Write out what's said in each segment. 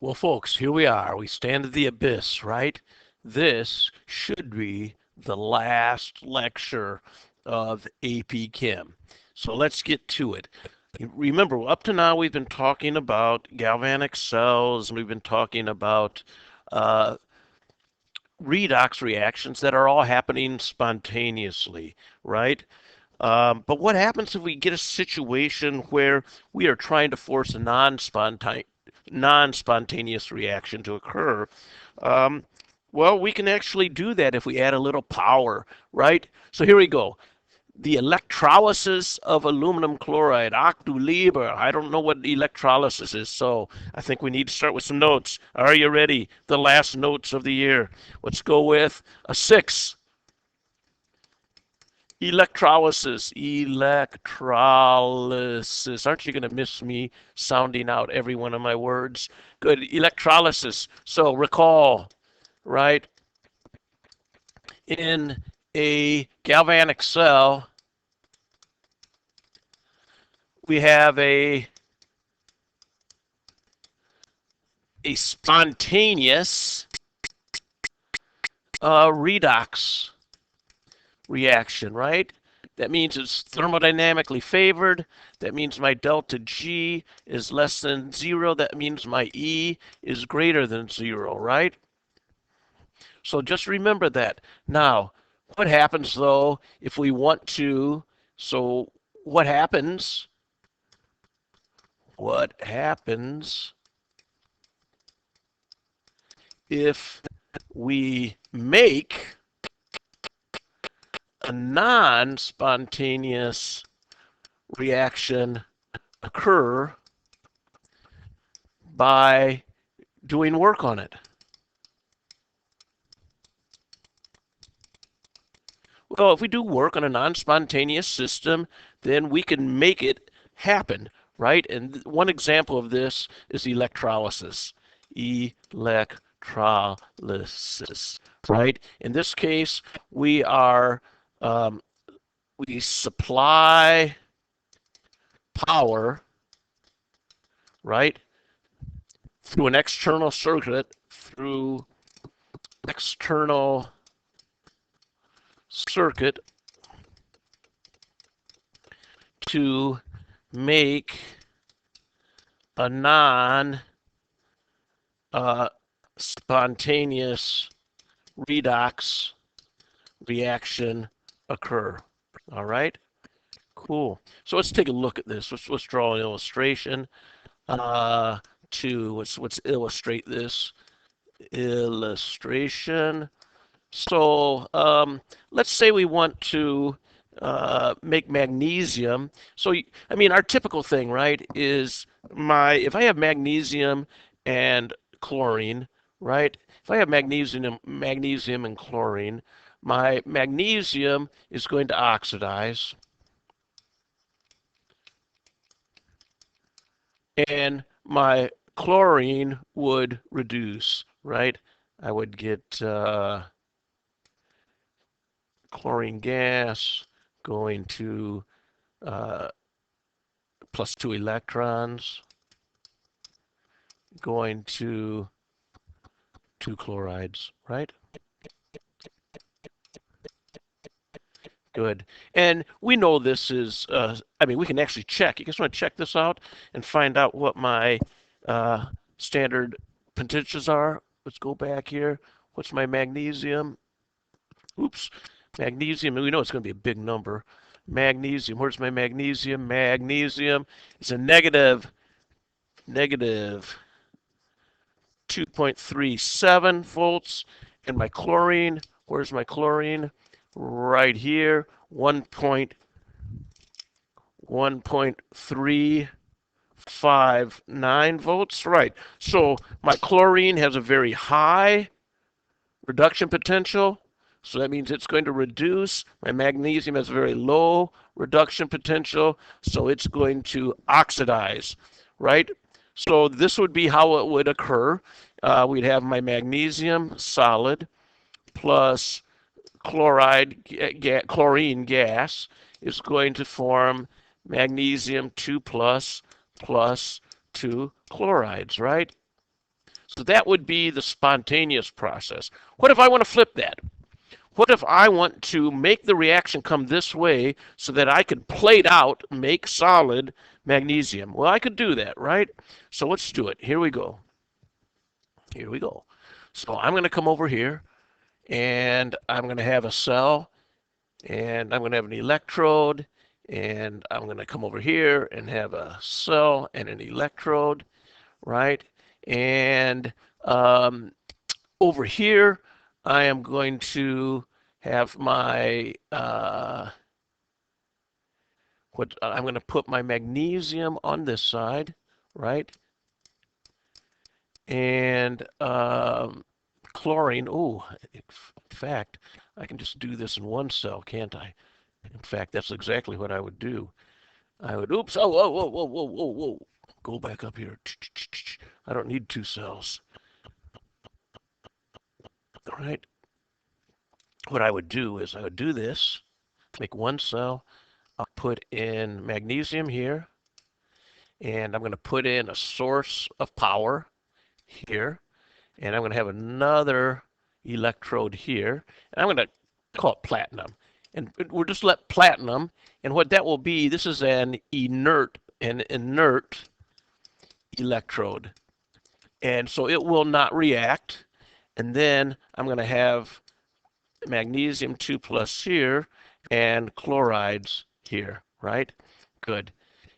Well, folks, here we are. We stand at the abyss, right? This should be the last lecture of AP Chem. So let's get to it. Remember, up to now we've been talking about galvanic cells, and we've been talking about uh, redox reactions that are all happening spontaneously, right? But what happens if we get a situation where we are trying to force a non-spontaneous reaction to occur? Um, well, we can actually do that if we add a little power, right? So here we go. The electrolysis of aluminum chloride, Octulieber. I don't know what electrolysis is, so I think we need to start with some notes. Are you ready? The last notes of the year. Let's go with a 6. Electrolysis, electrolysis. Aren't you going to miss me sounding out every one of my words? Good. Electrolysis. So recall, right? In a galvanic cell, we have a spontaneous redox reaction, right? That means it's thermodynamically favored. That means my delta G is less than 0. That means my E is greater than 0, right? So just remember that. Now, what happens though if we want to, so what happens if we make a non-spontaneous reaction occur by doing work on it? Well, if we do work on a non-spontaneous system, then we can make it happen, right? And one example of this is electrolysis. Electrolysis, right? In this case, we are we supply power, right, through an external circuit, to make a non-spontaneous redox reaction occur. All right, cool. So let's take a look at this. Let's draw an illustration. Let's illustrate this illustration. So let's say we want to make magnesium. So I mean, our typical thing, right, is if I have magnesium and chlorine, right? If I have magnesium and chlorine, my magnesium is going to oxidize, and my chlorine would reduce, right? I would get chlorine gas going to plus 2 electrons, going to 2 chlorides, right? Good. And we know this is, I mean, we can actually check. You guys want to check this out and find out what my standard potentials are? Let's go back here. What's my magnesium? Oops. Magnesium, and we know it's going to be a big number. Magnesium, where's my magnesium? Magnesium is a negative 2.37 volts. And my chlorine, where's my chlorine? Right here, 1.359 volts. Right. So my chlorine has a very high reduction potential. So that means it's going to reduce. My magnesium has a very low reduction potential. So it's going to oxidize, right? So this would be how it would occur. We'd have my magnesium solid plus chlorine gas is going to form magnesium 2 plus 2 chlorides, right? So that would be the spontaneous process. What if I want to flip that? What if I want to make the reaction come this way so that I could plate out, make solid magnesium? Well, I could do that, right? So let's do it. Here we go. Here we go. So I'm going to come over here, and I'm going to have a cell, and I'm going to have an electrode, and I'm going to come over here and have a cell and an electrode, right? And over here, I am going to have my I'm going to put my magnesium on this side, right? And chlorine. Oh, in fact, I can just do this in one cell, can't I? In fact, that's exactly what I would do. I would, oops, oh, whoa, whoa, whoa, whoa, whoa, whoa. Go back up here. I don't need two cells. All right. What I would do is I would do this, make one cell. I'll put in magnesium here, and I'm going to put in a source of power here, and I'm going to have another electrode here, and I'm going to call it platinum. And we'll just let platinum, and what that will be, this is an inert electrode. And so it will not react. And then I'm going to have magnesium 2 plus here and chlorides here, right? Good.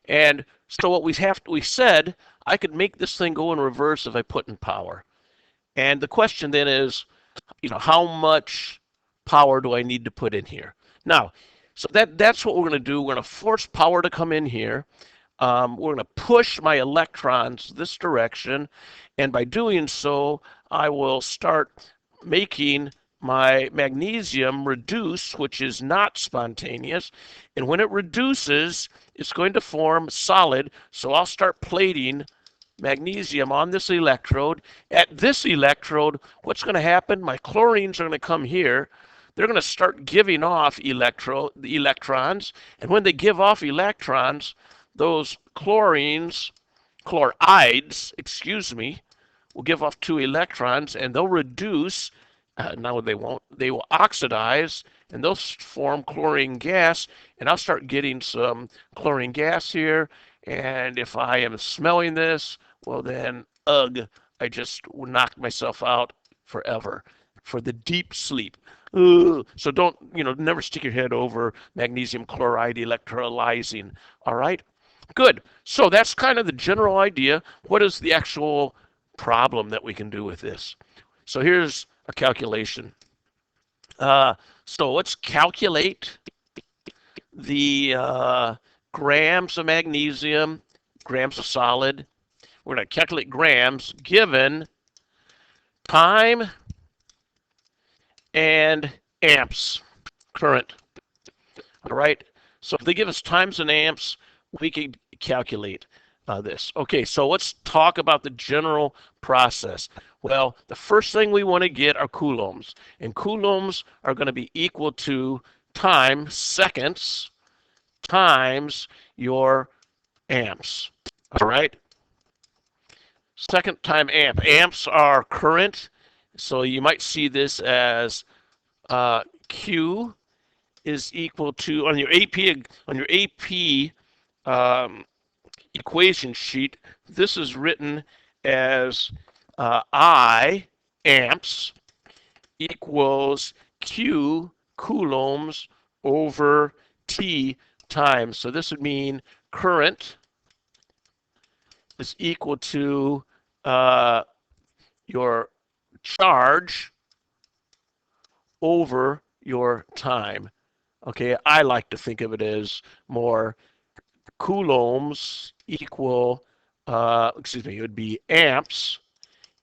And so what we said, I could make this thing go in reverse if I put in power. And the question then is, how much power do I need to put in here? Now, so that's what we're going to do. We're going to force power to come in here. We're going to push my electrons this direction. And by doing so, I will start making my magnesium reduce, which is not spontaneous. And when it reduces, it's going to form solid. So I'll start plating magnesium on this electrode. At this electrode, what's going to happen? My chlorines are going to come here. They're going to start giving off electrons. And when they give off electrons, those chlorides, will give off 2 electrons, and they'll reduce. No, they won't. They will oxidize, and they'll form chlorine gas, and I'll start getting some chlorine gas here. And if I am smelling this, well then, ugh, I just knocked myself out forever for the deep sleep. Ugh. So don't, never stick your head over magnesium chloride electrolyzing. All right? Good. So that's kind of the general idea. What is the actual problem that we can do with this? So here's a calculation. So let's calculate the grams of magnesium, grams of solid. We're going to calculate grams given time and amps, current. All right. So if they give us times and amps, we can calculate this. Okay, so let's talk about the general process. Well, the first thing we want to get are coulombs. And coulombs are going to be equal to time, seconds, times your amps. All right? Second time amp. Amps are current. So you might see this as Q is equal to, on your AP equation sheet, this is written as I amps equals Q coulombs over T time. So this would mean current is equal to your charge over your time. Okay, I like to think of it as more coulombs equal, it would be amps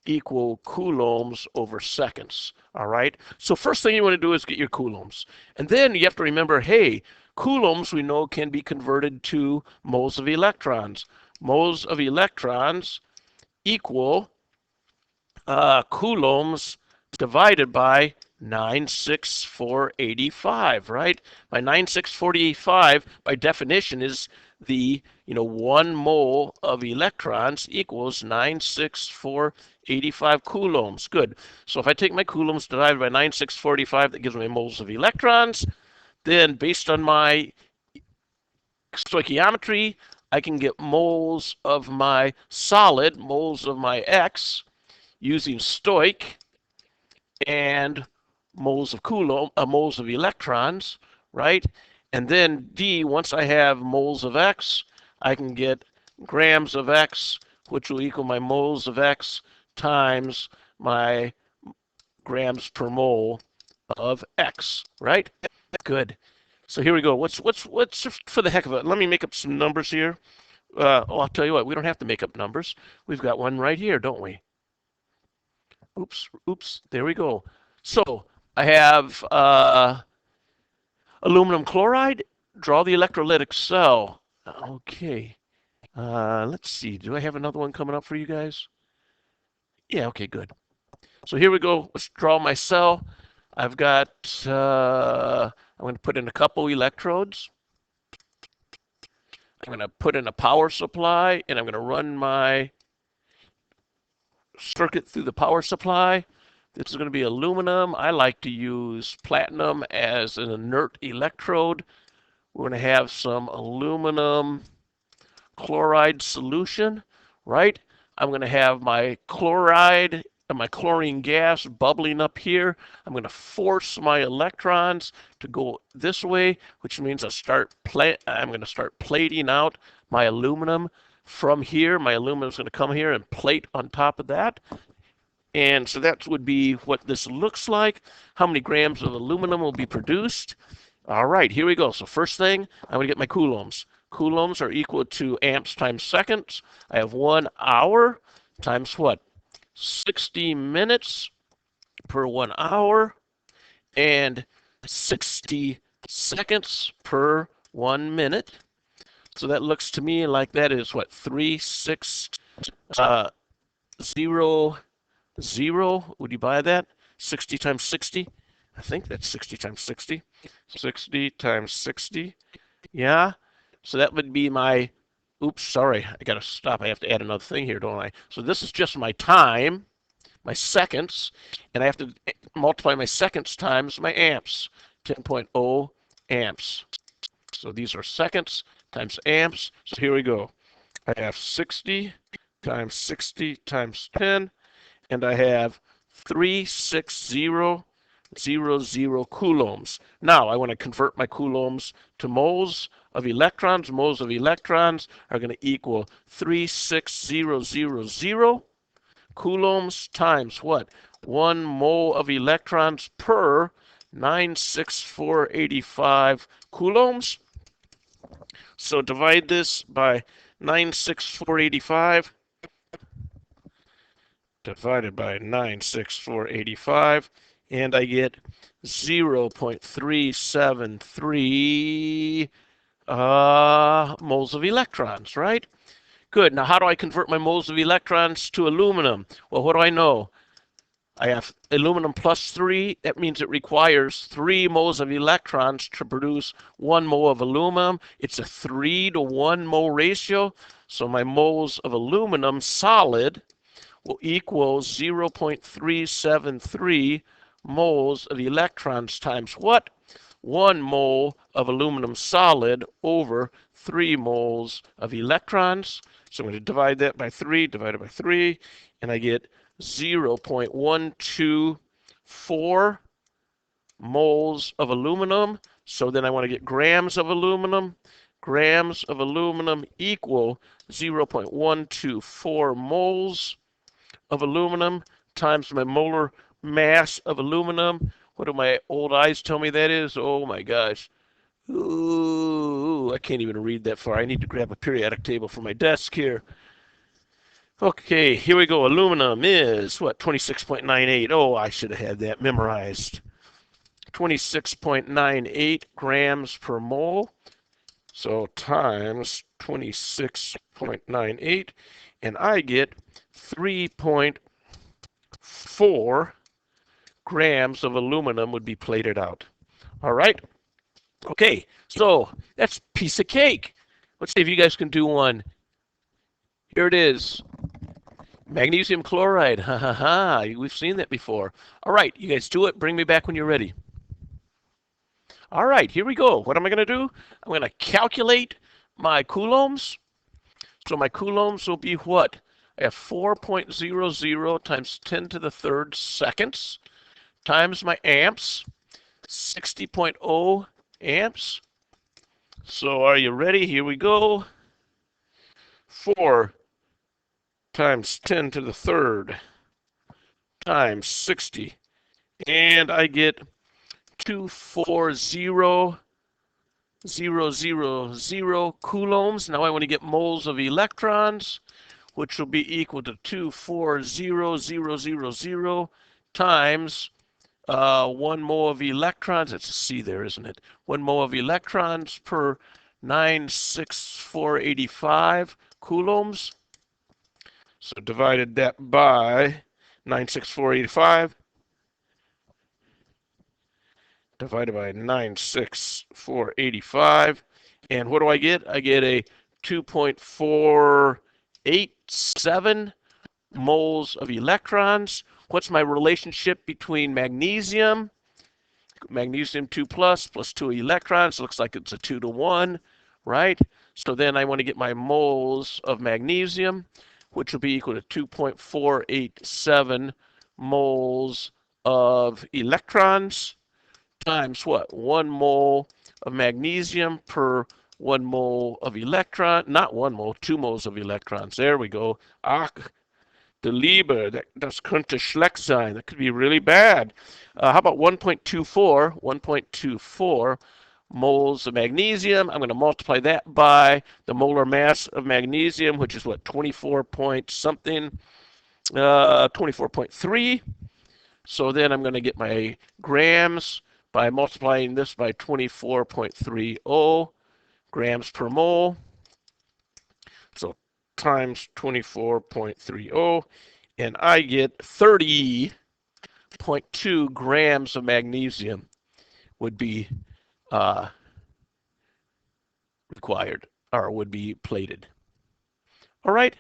equal coulombs over seconds. All right, so first thing you want to do is get your coulombs. And then you have to remember, hey, coulombs we know can be converted to moles of electrons. Moles of electrons equal coulombs divided by 96485, right? My 96485 by definition is the 1 mole of electrons equals 96485 coulombs. Good. So if I take my coulombs divided by 96485, that gives me moles of electrons. Then based on my stoichiometry, I can get moles of my solid, moles of my X, using stoich and moles of Coulomb, moles of electrons, right? And then D, once I have moles of X, I can get grams of X, which will equal my moles of X times my grams per mole of X, right? Good. So here we go. What's for the heck of it? Let me make up some numbers here. I'll tell you what, we don't have to make up numbers. We've got one right here, don't we? Oops, there we go. So I have aluminum chloride. Draw the electrolytic cell. Okay. Let's see. Do I have another one coming up for you guys? Yeah, okay, good. So here we go. Let's draw my cell. I've got, I'm going to put in a couple electrodes. I'm going to put in a power supply, and I'm going to run my circuit through the power supply. This is going to be aluminum. I like to use platinum as an inert electrode. We're going to have some aluminum chloride solution, right? I'm going to have my chloride and my chlorine gas bubbling up here. I'm going to force my electrons to go this way, which means I'm going to start plating out my aluminum from here. My aluminum is going to come here and plate on top of that. And so that would be what this looks like. How many grams of aluminum will be produced? All right, here we go. So first thing, I'm going to get my coulombs. Coulombs are equal to amps times seconds. I have 1 hour times what? 60 minutes per 1 hour and 60 seconds per 1 minute. So that looks to me like that is what? 360. Would you buy that? 60 times 60? I think that's 60 times 60. 60 times 60. Yeah. So that would be my, oops, sorry, I got to stop. I have to add another thing here, don't I? So this is just my time, my seconds, and I have to multiply my seconds times my amps, 10.0 amps. So these are seconds times amps. So here we go. I have 60 times 60 times 10, and I have 36000 coulombs. Now I want to convert my coulombs to moles of electrons. Moles of electrons are going to equal 36000 coulombs times what? 1 mole of electrons per 96485 coulombs. So divide this by 96485 divided by 96485, and I get 0.373 moles of electrons, right? Good. Now, how do I convert my moles of electrons to aluminum? Well, what do I know? I have aluminum plus 3. That means it requires 3 moles of electrons to produce 1 mole of aluminum. It's a 3 to 1 mole ratio. So my moles of aluminum solid will equal 0.373 moles of electrons times what? 1 mole of aluminum solid over 3 moles of electrons. So I'm going to divide that by 3, divided by 3, and I get 0.124 moles of aluminum. So then I want to get grams of aluminum. Grams of aluminum equal 0.124 moles of aluminum times my molar mass of aluminum. What do my old eyes tell me that is? Oh my gosh. Ooh, I can't even read that far. I need to grab a periodic table from my desk here. Okay, here we go. Aluminum is what? 26.98. Oh, I should have had that memorized. 26.98 grams per mole. So times 26.98, and I get 3.4 grams of aluminum would be plated out. All right. Okay, so that's a piece of cake. Let's see if you guys can do one. Here it is. Magnesium chloride. Ha ha ha. We've seen that before. All right, you guys do it. Bring me back when you're ready. All right, here we go. What am I going to do? I'm going to calculate my coulombs. So my coulombs will be what? I have 4.00 times 10 to the third seconds times my amps, 60.0 amps. So are you ready? Here we go. 4 times 10 to the third times 60. And I get 240,000 coulombs. Now I want to get moles of electrons, which will be equal to 240,000 times 1 mole of electrons. It's a C there, isn't it? 1 mole of electrons per 96485 coulombs. So divided that by 96485 divided by 96485. And what do I get? I get a 2.487 moles of electrons. What's my relationship between magnesium? Magnesium 2 plus 2 electrons. Looks like it's a 2 to 1, right? So then I want to get my moles of magnesium, which will be equal to 2.487 moles of electrons times what? 1 mole of magnesium per 1 mole of electron, not 1 mole, 2 moles of electrons. There we go. Ach, the Liebe, das könnte schlecht sein. That could be really bad. How about 1.24? 1.24 moles of magnesium. I'm going to multiply that by the molar mass of magnesium, which is what, 24 point something, 24.3. So then I'm going to get my grams by multiplying this by 24.30 grams per mole. So times 24.30, and I get 30.2 grams of magnesium would be required, or would be plated. All right,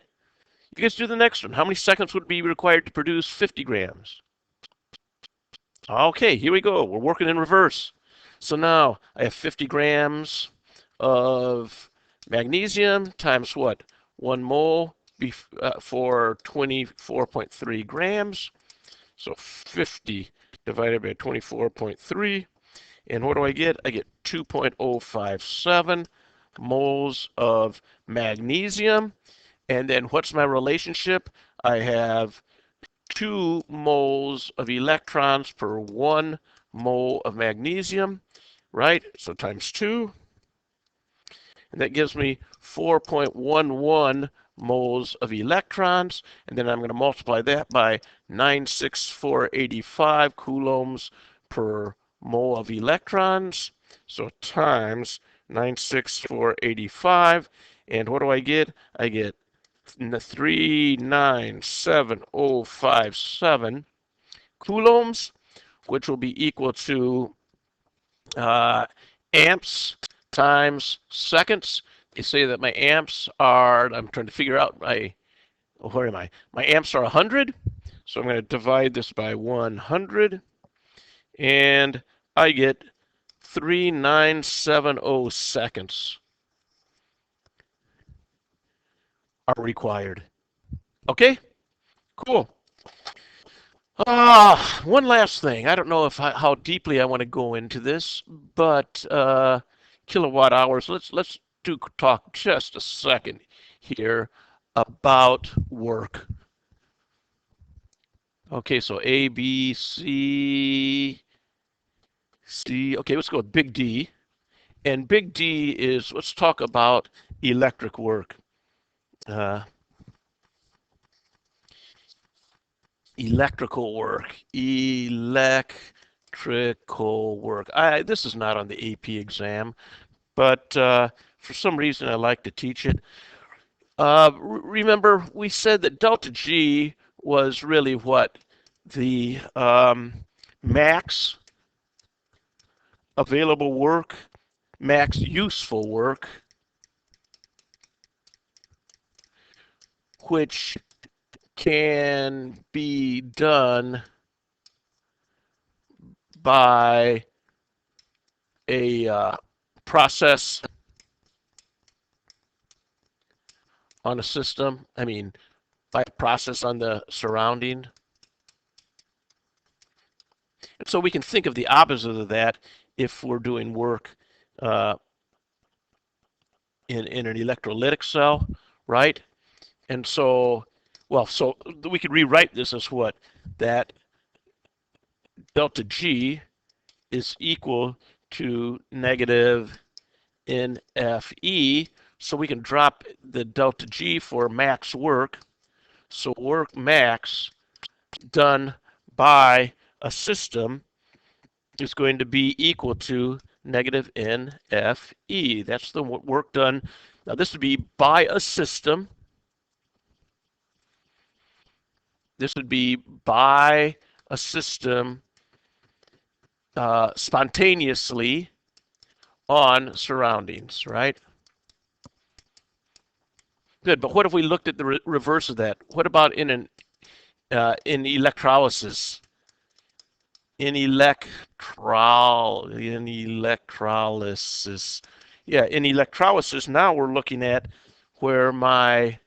you guys do the next one. How many seconds would be required to produce 50 grams? Okay, here we go. We're working in reverse. So now I have 50 grams of magnesium times what? 1 mole for 24.3 grams. So 50 divided by 24.3. And what do I get? I get 2.057 moles of magnesium. And then what's my relationship? I have 2 moles of electrons per 1 mole of magnesium, right? So times 2. And that gives me 4.11 moles of electrons. And then I'm going to multiply that by 96485 coulombs per mole of electrons. So times 96485. And what do I get? I get 397,057 coulombs, which will be equal to amps times seconds. They say that my amps are, I'm trying to figure out where am I? My amps are 100, so I'm going to divide this by 100, and I get 3970 seconds are required. Okay, cool. One last thing. I don't know how deeply I want to go into this, but kilowatt hours. Let's talk just a second here about work. Okay, so A, B, C, C. Okay, let's go with big D. And big D is, let's talk about electric work. Electrical work. This is not on the AP exam, but for some reason I like to teach it. Remember, we said that delta G was really what? The max available work, max useful work which can be done by a process on a system, by a process on the surrounding. And so we can think of the opposite of that if we're doing work uh, in an electrolytic cell, right? And so, so we could rewrite this as what? That delta G is equal to negative NFE. So we can drop the delta G for max work. So work max done by a system is going to be equal to negative NFE. That's the work done. Now this would be by a system. This would be by a system spontaneously on surroundings, right? Good, but what if we looked at the reverse of that? What about in electrolysis? In electrolysis. Yeah, in electrolysis, now we're looking at where my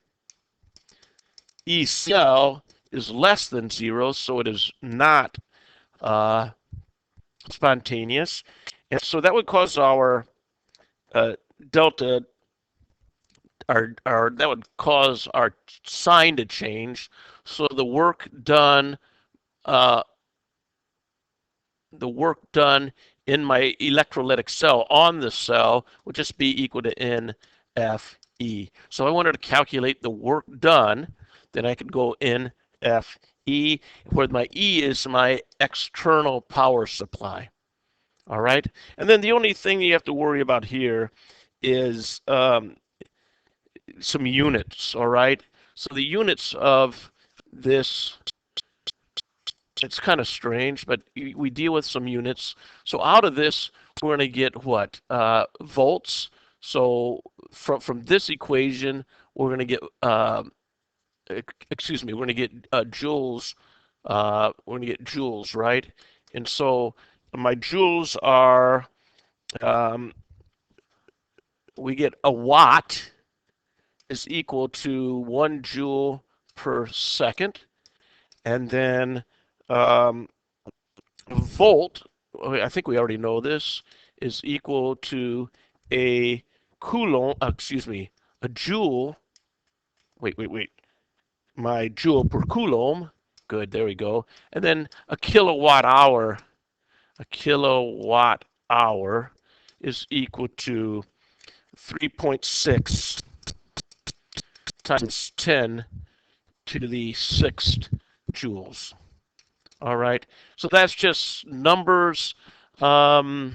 E cell is less than 0, so it is not spontaneous. And so that would cause our delta, that would cause our sign to change. So the work done in my electrolytic cell on the cell would just be equal to NFE. So I wanted to calculate the work done, then I could go NFE, where my E is my external power supply. All right, and then the only thing you have to worry about here is some units. All right, so the units of this, it's kind of strange, but we deal with some units. So out of this, we're going to get what? Volts. So from this equation, we're going to get, excuse me, we're going to get joules. We're going to get joules, right? And so my joules are, we get a watt is equal to 1 joule per second. And then volt, I think we already know this, is equal to a coulomb, a joule. Wait. My joule per coulomb. Good, there we go. And then a kilowatt hour. A kilowatt hour is equal to 3.6 times 10 to the 6th joules. All right, so that's just numbers. I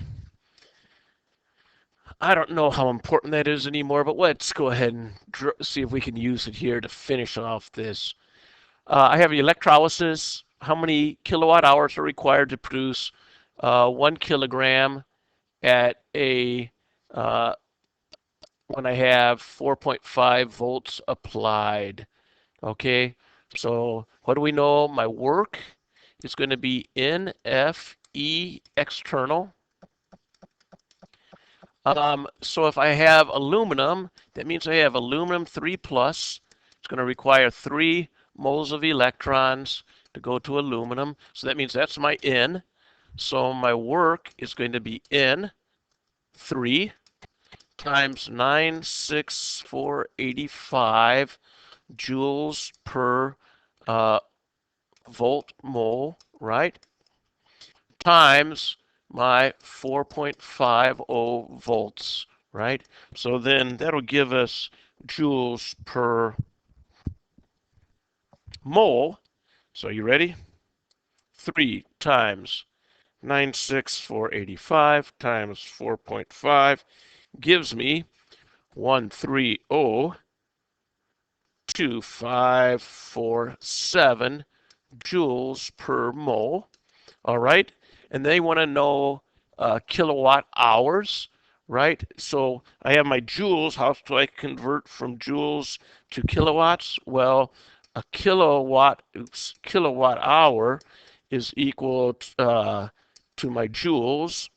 don't know how important that is anymore, but let's go ahead and see if we can use it here to finish off this. I have electrolysis. How many kilowatt hours are required to produce 1 kilogram at a when I have 4.5 volts applied? Okay, so what do we know? My work is going to be NFE external. So if I have aluminum, that means I have aluminum 3 plus. It's going to require 3 moles of electrons to go to aluminum. So that means that's my N. So my work is going to be N 3 times 96485 joules per volt mole, right? Times my 4.50 volts, right? So then that'll give us joules per mole. So you ready? 3 times 96485 times 4.5 gives me 130.2547 joules per mole. All right, and they want to know kilowatt hours, right? So I have my joules. How do I convert from joules to kilowatts? Well, a kilowatt hour is equal to my joules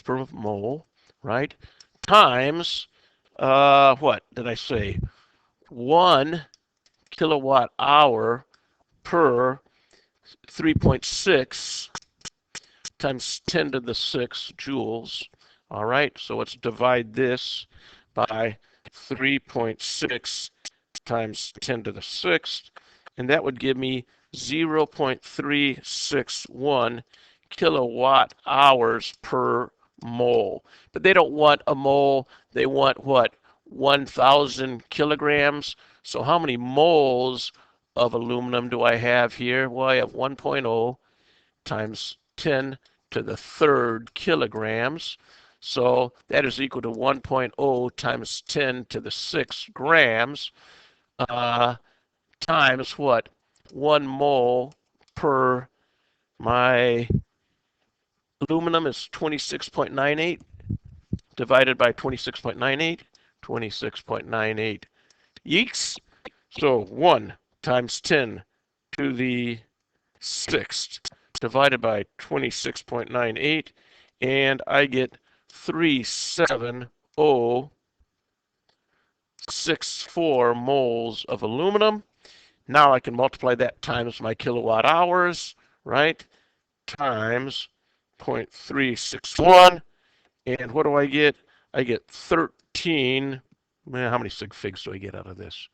per mole, right? Times, what did I say? 1 kilowatt hour per 3.6 times 10 to the 6 joules. All right, so let's divide this by 3.6 times 10 to the 6th, and that would give me 0.361 kilowatt hours per mole. But they don't want a mole, they want what? 1,000 kilograms. So how many moles of aluminum do I have here? Well, I have 1.0 times 10 to the third kilograms. So that is equal to 1.0 times 10 to the 6 grams times what? 1 mole per my aluminum is 26.98 divided by 26.98, 26.98. Yeeks. So 1 times 10 to the 6th divided by 26.98, and I get 37064 moles of aluminum. Now I can multiply that times my kilowatt hours, right? Times 0.361. And what do I get? I get 13. How many sig figs do I get out of this?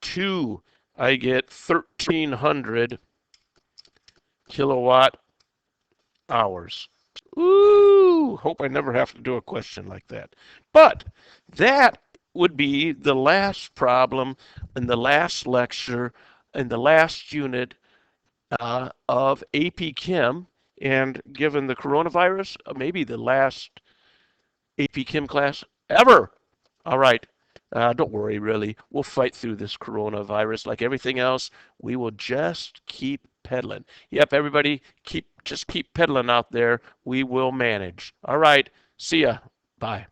2. I get 1,300 kilowatt hours. Ooh, hope I never have to do a question like that. But that would be the last problem in the last lecture, in the last unit of AP Chem. And given the coronavirus, maybe the last AP Chem class ever. All right. Don't worry, really. We'll fight through this coronavirus like everything else. We will just keep pedaling. Yep, everybody, just keep pedaling out there. We will manage. All right. See ya. Bye.